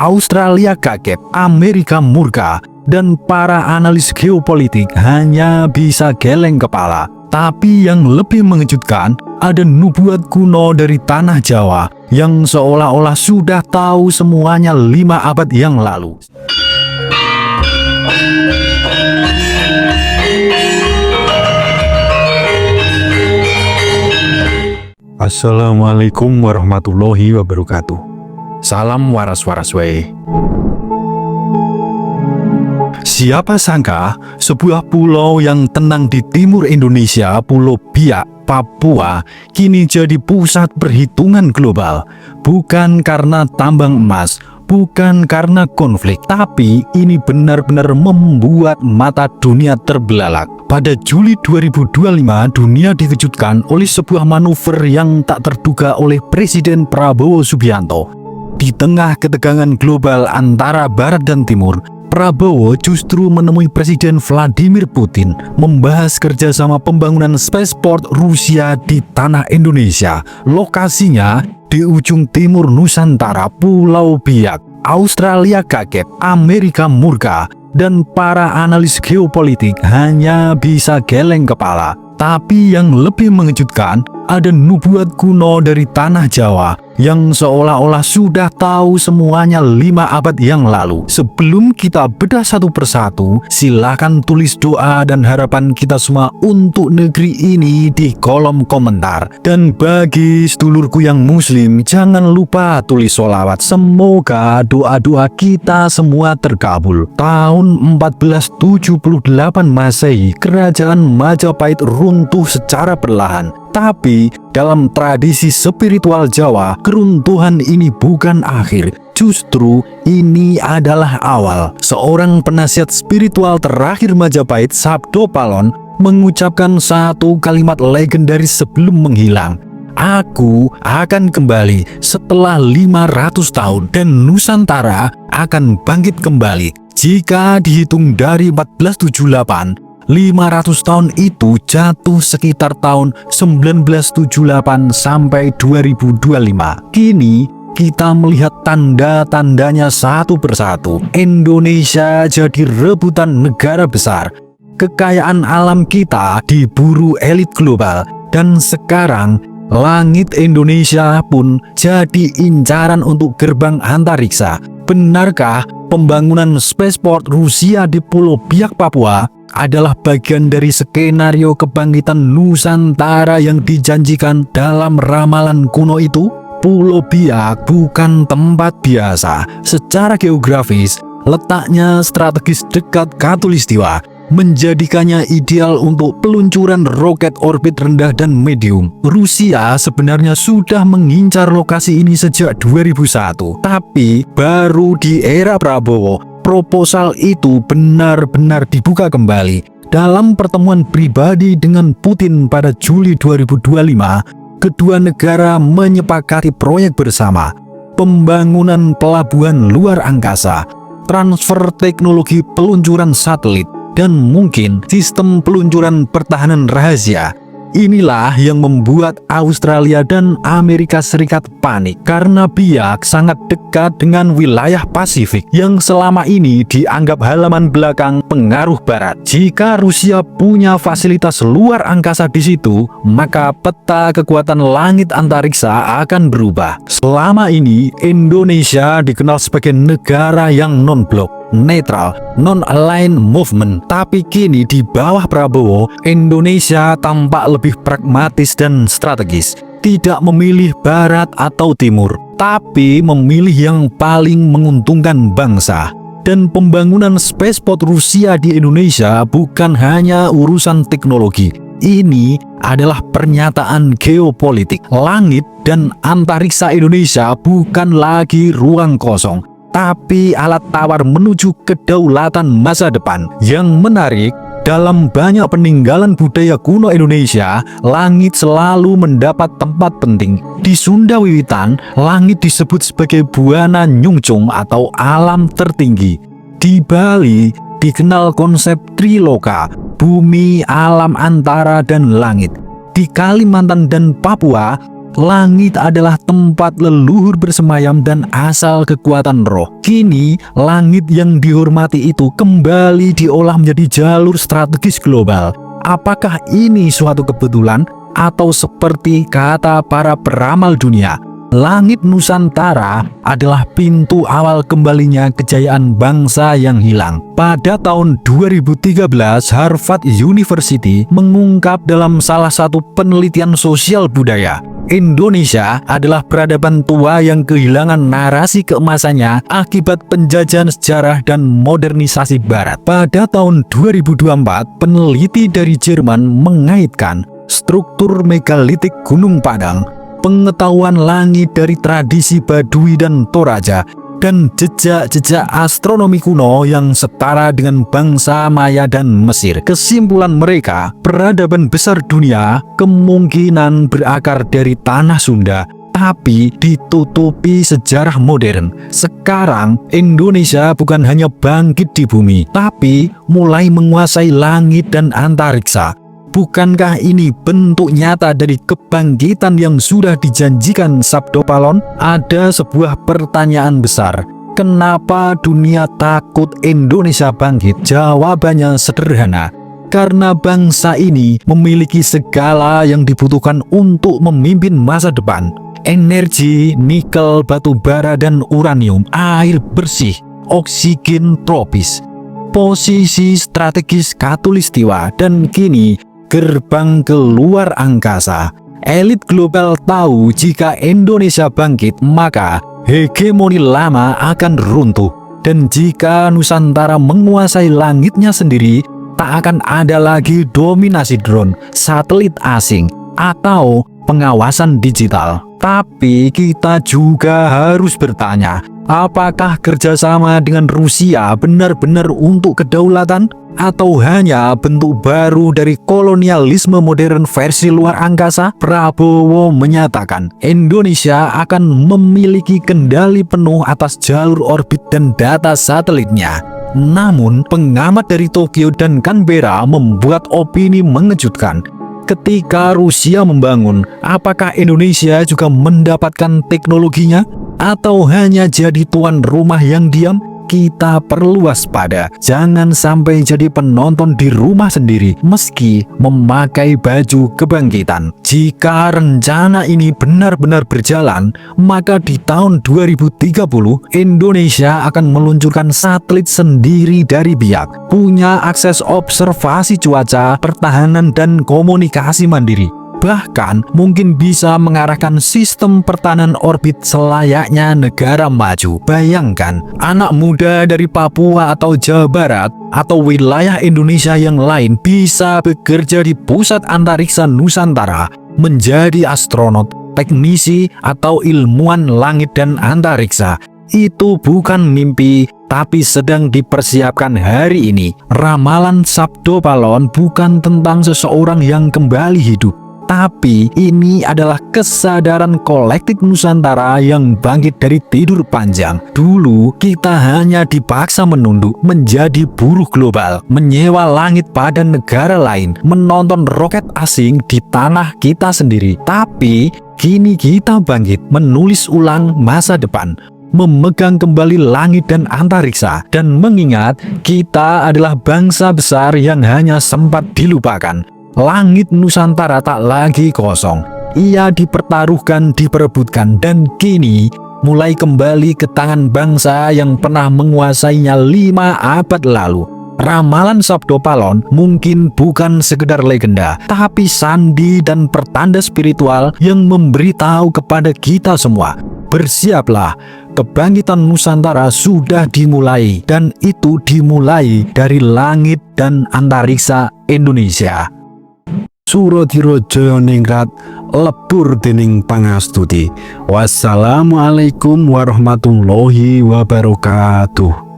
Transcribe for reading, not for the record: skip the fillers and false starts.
Australia kaget, Amerika murka, dan para analis geopolitik hanya bisa geleng kepala. Tapi yang lebih mengejutkan, ada nubuat kuno dari tanah Jawa yang seolah-olah sudah tahu semuanya 5 abad yang lalu. Assalamualaikum warahmatullahi wabarakatuh. Salam waras-waras wae. Siapa sangka sebuah pulau yang tenang di timur Indonesia, Pulau Biak, Papua, kini jadi pusat perhitungan global. Bukan karena tambang emas, bukan karena konflik, tapi ini benar-benar membuat mata dunia terbelalak. Pada Juli 2025, dunia dikejutkan oleh sebuah manuver yang tak terduga oleh Presiden Prabowo Subianto. Di tengah ketegangan global antara Barat dan Timur, Prabowo justru menemui Presiden Vladimir Putin membahas kerjasama pembangunan spaceport Rusia di tanah Indonesia. Lokasinya di ujung timur Nusantara, Pulau Biak. Australia kaget, Amerika murka, dan para analis geopolitik hanya bisa geleng kepala. Tapi yang lebih mengejutkan, ada nubuat kuno dari tanah Jawa yang seolah-olah sudah tahu semuanya 5 abad yang lalu. Sebelum kita bedah satu persatu, silakan tulis doa dan harapan kita semua untuk negeri ini di kolom komentar. Dan bagi sedulurku yang muslim, jangan lupa tulis sholawat. Semoga doa-doa kita semua terkabul. Tahun 1478 Masehi, kerajaan Majapahit runtuh secara perlahan. Tapi dalam tradisi spiritual Jawa, keruntuhan ini bukan akhir. Justru ini adalah awal. Seorang penasihat spiritual terakhir Majapahit, Sabdo Palon, mengucapkan satu kalimat legendaris sebelum menghilang. Aku akan kembali setelah 500 tahun dan Nusantara akan bangkit kembali. Jika dihitung dari 1478, 500 tahun itu jatuh sekitar tahun 1978 sampai 2025. Kini kita melihat tanda-tandanya satu persatu. Indonesia jadi rebutan negara besar. Kekayaan alam kita diburu elit global. Dan sekarang langit Indonesia pun jadi incaran untuk gerbang antariksa. Benarkah pembangunan spaceport Rusia di Pulau Biak, Papua adalah bagian dari skenario kebangkitan Nusantara yang dijanjikan dalam ramalan kuno itu? Pulau Biak bukan tempat biasa. Secara geografis, letaknya strategis dekat Khatulistiwa, menjadikannya ideal untuk peluncuran roket orbit rendah dan medium. Rusia sebenarnya sudah mengincar lokasi ini sejak 2001, tapi baru di era Prabowo, proposal itu benar-benar dibuka kembali. Dalam pertemuan pribadi dengan Putin pada Juli 2025, kedua negara menyepakati proyek bersama, pembangunan pelabuhan luar angkasa, transfer teknologi peluncuran satelit, dan mungkin sistem peluncuran pertahanan rahasia. Inilah yang membuat Australia dan Amerika Serikat panik karena Biak sangat dekat dengan wilayah Pasifik yang selama ini dianggap halaman belakang pengaruh Barat. Jika Rusia punya fasilitas luar angkasa di situ, maka peta kekuatan langit antariksa akan berubah. Selama ini Indonesia dikenal sebagai negara yang non-blok, netral, non-aligned movement. Tapi kini di bawah Prabowo, Indonesia tampak lebih pragmatis dan strategis. Tidak memilih Barat atau Timur, tapi memilih yang paling menguntungkan bangsa. Dan pembangunan spaceport Rusia di Indonesia bukan hanya urusan teknologi. Ini adalah pernyataan geopolitik. Langit dan antariksa Indonesia bukan lagi ruang kosong, tapi alat tawar menuju kedaulatan masa depan. Yang menarik, dalam banyak peninggalan budaya kuno Indonesia, langit selalu mendapat tempat penting. Di Sunda Wiwitan, langit disebut sebagai Buana Nyungcung atau alam tertinggi. Di Bali, dikenal konsep Triloka, bumi, alam antara, dan langit. Di Kalimantan dan Papua, Langit adalah tempat leluhur bersemayam dan asal kekuatan roh. Kini, langit yang dihormati itu kembali diolah menjadi jalur strategis global. Apakah ini suatu kebetulan atau seperti kata para peramal dunia? Langit Nusantara adalah pintu awal kembalinya kejayaan bangsa yang hilang. Pada tahun 2013, Harvard University mengungkap dalam salah satu penelitian sosial budaya, Indonesia adalah peradaban tua yang kehilangan narasi keemasannya akibat penjajahan sejarah dan modernisasi Barat. Pada tahun 2024, peneliti dari Jerman mengaitkan struktur megalitik Gunung Padang, pengetahuan langit dari tradisi Baduy dan Toraja, dan jejak-jejak astronomi kuno yang setara dengan bangsa Maya dan Mesir. Kesimpulan mereka, peradaban besar dunia kemungkinan berakar dari tanah Sunda, tapi ditutupi sejarah modern. Sekarang, Indonesia bukan hanya bangkit di bumi, tapi mulai menguasai langit dan antariksa. Bukankah ini bentuk nyata dari kebangkitan yang sudah dijanjikan Sabdo Palon? Ada sebuah pertanyaan besar. Kenapa dunia takut Indonesia bangkit? Jawabannya sederhana. Karena bangsa ini memiliki segala yang dibutuhkan untuk memimpin masa depan. Energi, nikel, batu bara dan uranium, air bersih, oksigen tropis, posisi strategis khatulistiwa, dan kini gerbang ke luar angkasa. Elit global tahu jika Indonesia bangkit, maka hegemoni lama akan runtuh. Dan jika Nusantara menguasai langitnya sendiri, tak akan ada lagi dominasi drone, satelit asing, atau pengawasan digital. Tapi kita juga harus bertanya, apakah kerjasama dengan Rusia benar-benar untuk kedaulatan? Atau hanya bentuk baru dari kolonialisme modern versi luar angkasa? Prabowo menyatakan Indonesia akan memiliki kendali penuh atas jalur orbit dan data satelitnya. Namun, pengamat dari Tokyo dan Canberra membuat opini mengejutkan. Ketika Rusia membangun, apakah Indonesia juga mendapatkan teknologinya? Atau hanya jadi tuan rumah yang diam? Kita perlu waspada, jangan sampai jadi penonton di rumah sendiri meski memakai baju kebangkitan. Jika rencana ini benar-benar berjalan, maka di tahun 2030 Indonesia akan meluncurkan satelit sendiri dari Biak, punya akses observasi cuaca, pertahanan, dan komunikasi mandiri. Bahkan mungkin bisa mengarahkan sistem pertahanan orbit selayaknya negara maju. Bayangkan, anak muda dari Papua atau Jawa Barat atau wilayah Indonesia yang lain bisa bekerja di pusat antariksa Nusantara, menjadi astronot, teknisi, atau ilmuwan langit dan antariksa. Itu bukan mimpi, tapi sedang dipersiapkan hari ini. Ramalan Sabdo Palon bukan tentang seseorang yang kembali hidup, tapi ini adalah kesadaran kolektif Nusantara yang bangkit dari tidur panjang. Dulu kita hanya dipaksa menunduk menjadi buruh global, menyewa langit pada negara lain, menonton roket asing di tanah kita sendiri. Tapi kini kita bangkit menulis ulang masa depan, memegang kembali langit dan antariksa, dan mengingat kita adalah bangsa besar yang hanya sempat dilupakan. Langit Nusantara tak lagi kosong. Ia dipertaruhkan, diperebutkan, dan kini mulai kembali ke tangan bangsa yang pernah menguasainya 5 abad lalu. Ramalan Sabdo Palon mungkin bukan sekedar legenda, tapi sandi dan pertanda spiritual yang memberitahu kepada kita semua, bersiaplah, kebangkitan Nusantara sudah dimulai, dan itu dimulai dari langit dan antariksa Indonesia. Suradira Jayaningrat lebur dening pangastuti. Wassalamualaikum warahmatullahi wabarakatuh.